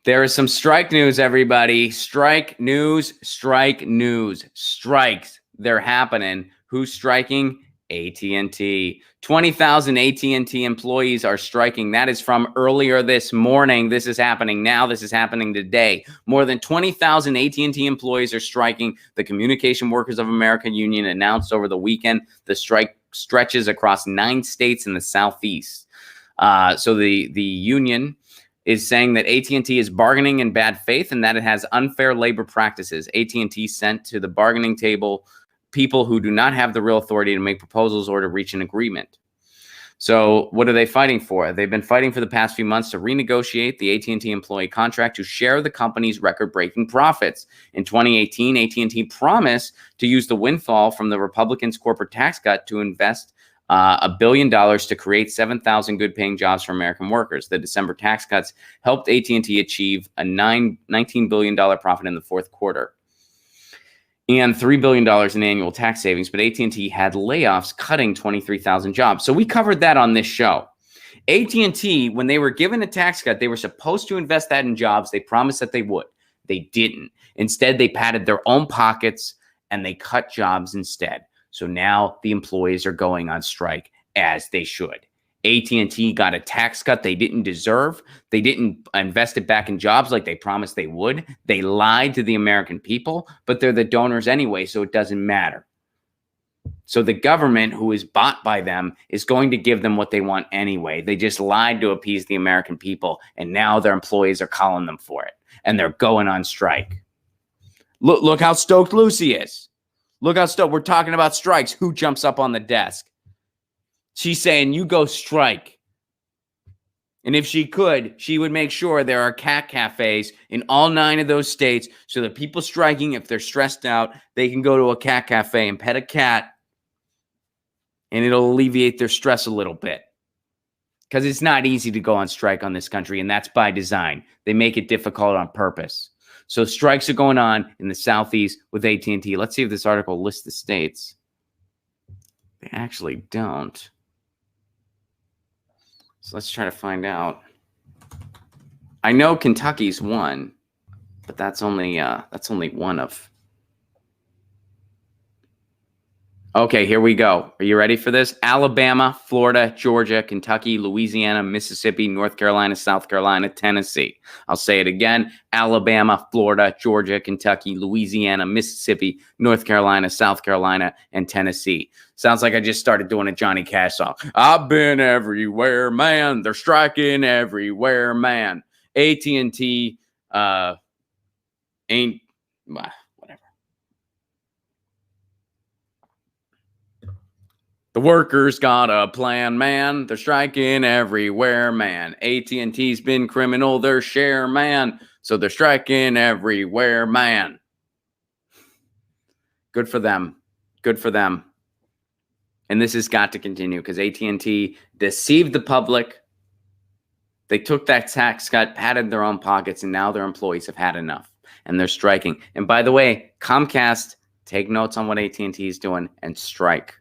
There is some strike news, everybody. Strike news, strike news, strikes. They're happening. Who's striking? AT&T. 20,000 AT&T employees are striking. That is from earlier this morning. This is happening now. This is happening today. More than 20,000 AT&T employees are striking. The Communication Workers of America Union announced over the weekend the strike stretches across 9 states in the Southeast. So the union is saying that AT&T is bargaining in bad faith and that it has unfair labor practices. AT&T sent to the bargaining table people who do not have the real authority to make proposals or to reach an agreement. So what are they fighting for? They've been fighting for the past few months to renegotiate the AT&T employee contract to share the company's record-breaking profits. In 2018, AT&T promised to use the windfall from the Republicans' corporate tax cut to invest $1 billion to create 7,000 good-paying jobs for American workers. The December tax cuts helped AT&T achieve a $19 billion profit in the fourth quarter and $3 billion in annual tax savings, but AT&T had layoffs cutting 23,000 jobs. So we covered that on this show. AT&T, when they were given a tax cut, they were supposed to invest that in jobs. They promised that they would. They didn't. Instead, they padded their own pockets and they cut jobs instead. So now the employees are going on strike, as they should. AT&T got a tax cut they didn't deserve. They didn't invest it back in jobs like they promised they would. They lied to the American people, but they're the donors anyway, so it doesn't matter. So the government, who is bought by them, is going to give them what they want anyway. They just lied to appease the American people, and now their employees are calling them for it, and they're going on strike. Look how stoked Lucy is. Look how stoked. We're talking about strikes. Who jumps up on the desk? She's saying, you go strike. And if she could, she would make sure there are cat cafes in all 9 of those states so that people striking, if they're stressed out, they can go to a cat cafe and pet a cat, and it'll alleviate their stress a little bit. Because it's not easy to go on strike on this country, and that's by design. They make it difficult on purpose. So strikes are going on in the Southeast with AT&T. Let's see if this article lists the states. They actually don't. So let's try to find out. I know Kentucky's one, but that's only one of. Okay, here we go. Are you ready for this? Alabama, Florida, Georgia, Kentucky, Louisiana, Mississippi, North Carolina, South Carolina, Tennessee. I'll say it again. Alabama, Florida, Georgia, Kentucky, Louisiana, Mississippi, North Carolina, South Carolina, and Tennessee. Sounds like I just started doing a Johnny Cash song. I've been everywhere, man. They're striking everywhere, man. AT&T ain't... The workers got a plan, man. They're striking everywhere, man. AT&T's been criminal their share, man. So they're striking everywhere, man. Good for them. Good for them. And this has got to continue because AT&T deceived the public. They took that tax cut, padded their own pockets, and now their employees have had enough. And they're striking. And by the way, Comcast, take notes on what AT&T is doing and strike.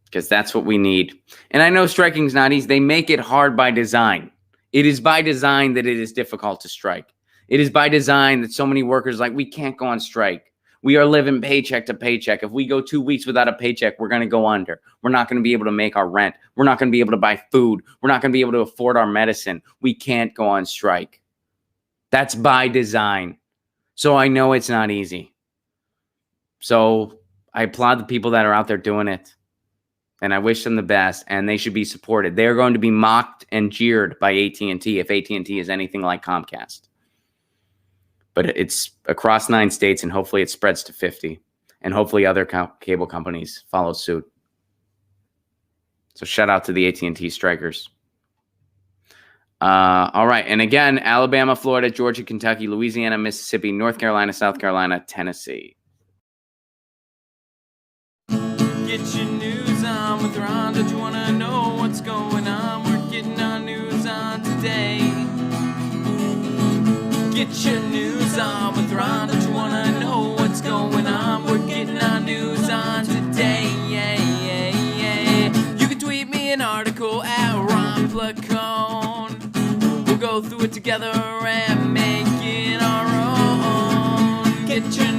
Because that's what we need. And I know striking is not easy. They make it hard by design. It is by design that it is difficult to strike. It is by design that so many workers are like, we can't go on strike. We are living paycheck to paycheck. If we go 2 weeks without a paycheck, we're going to go under. We're not going to be able to make our rent. We're not going to be able to buy food. We're not going to be able to afford our medicine. We can't go on strike. That's by design. So I know it's not easy. So I applaud the people that are out there doing it. And I wish them the best, and they should be supported. They are going to be mocked and jeered by AT&T if AT&T is anything like Comcast. But it's across 9 states, and hopefully it spreads to 50. And hopefully other cable companies follow suit. So shout out to the AT&T strikers. All right. And again, Alabama, Florida, Georgia, Kentucky, Louisiana, Mississippi, North Carolina, South Carolina, Tennessee. Get your news on with Ron. Don't you want to know what's going on? We're getting our news on today. Get your news on with Ron. Don't you want to know what's going on? We're getting our news on today. Yeah, yeah, yeah. You can tweet me an article at Ron Placone. We'll go through it together. together and make it our own. Get your